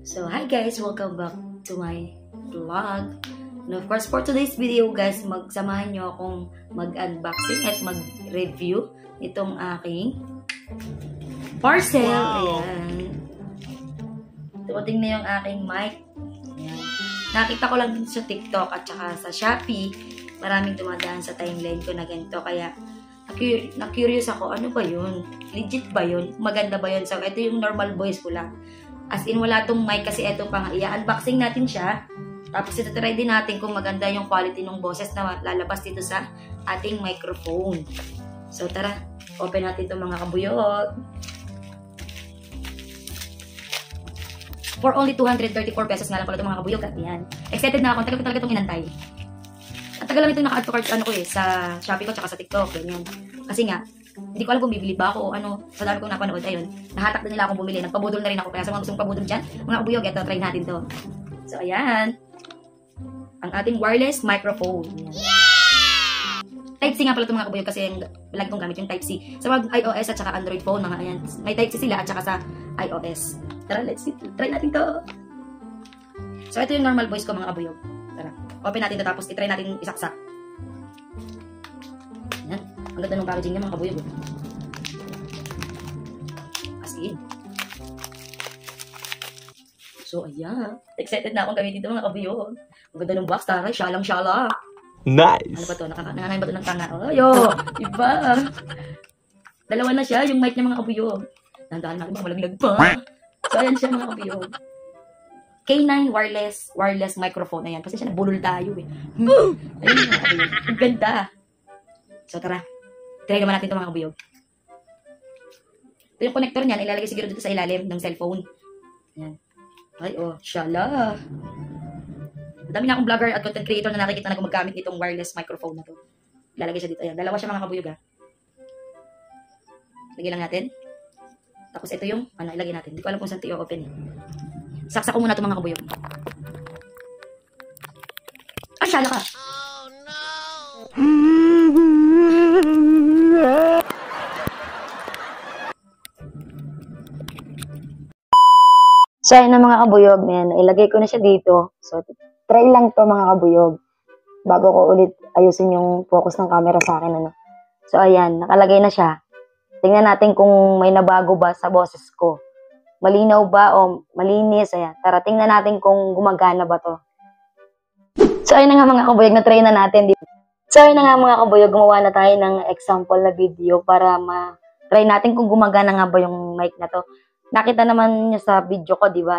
So, hi guys! Welcome back to my vlog. And of course, for today's video guys, magsamahan nyo akong mag-unboxing at mag-review itong aking parcel. Wow. Ayan. Dumating na yung aking mic. Ayan. Nakita ko lang din sa TikTok at saka sa Shopee. Maraming dumadaan sa timeline ko na ganito. Kaya, na-curious ako, ano ba yun? Legit ba yun? Maganda ba yun? So, ito yung normal voice ko lang. As in, wala tong mic kasi ito pa nga. I-unboxing natin siya. Tapos, ito-try din natin kung maganda yung quality ng boses na lalabas dito sa ating microphone. So, tara. Open natin itong mga kabuyot. For only 234 pesos nga lang pala itong mga kabuyot. Yan. Excited na ako. Tagal ko talaga itong inantay. At tagal lang ito naka-add to cart sa Shopee ko tsaka sa TikTok. Ganyan. Kasi nga, hindi ko alam kung bibili ba ako o ano. Sa dami kong napanood, ayun. Nahatak din nila akong bumili. Nagpabudol na rin ako. Kaya sa mga gustong pabudol dyan, mga kabuyog, ito, try natin to. So, ayan. Ang ating wireless microphone. Yeah! Type-C nga pala itong mga kabuyog kasi lag kong gamit yung Type-C. Sa mga iOS at saka Android phone, mga ayan. May Type-C sila at saka sa iOS. Tara, let's see. Try natin to. So, ito yung normal voice ko, mga kabuyog. Tara. Open natin ito tapos itry natin isaksak. Ayan. Ang ganda ng packaging niya, mga kabuyog. As in. So, ayan. Excited na akong gamitin ito, mga kabuyog. Ang ganda ng box, taray. Syalang-syala. Nice! Ano ba ito? Nangangain ba ito ng tanga? Ayo! Iba! Dalawa na siya, yung mic niya, mga kabuyog. Nandahan natin, baka malaglag pa. So, ayan siya, mga kabuyog. K9 wireless microphone. Ayan. Kasi siya nabulol tayo eh. Ayun, mga kabuyog. Ang ganda. So, tara. Try naman natin ito, mga kabuyog. Ito yung connector niyan. Ilalagay siguro dito sa ilalim ng cellphone. Ayan. Ay, oh. Shala. Dami na akong vlogger at content creator na nakikita na gumagamit nitong wireless microphone na to. Ilalagay siya dito. Ayan. Dalawa siya, mga kabuyog, ha. Lagay lang natin. Tapos ito yung, ilagay natin. Hindi ko alam kung saan ito i-open eh. Saksak ko muna ito, mga kabuyog. Ah, shala ka. Oh, no! So, ayun na, mga kabuyog. Ayan, ilagay ko na siya dito. So, try lang to, mga kabuyog. Bago ko ulit ayusin yung focus ng camera sa akin. Ano. So, ayan, nakalagay na siya. Tingnan natin kung may nabago ba sa boses ko. Malinaw ba o malinis? Ayan. Tara, tingnan natin kung gumagana ba to. So, ayun na nga, mga kabuyog, na-try na natin. So, ayun na nga, mga kabuyog, gumawa na tayo ng example na video para ma-try natin kung gumagana nga ba yung mic na to. Nakita naman nyo sa video ko, di ba?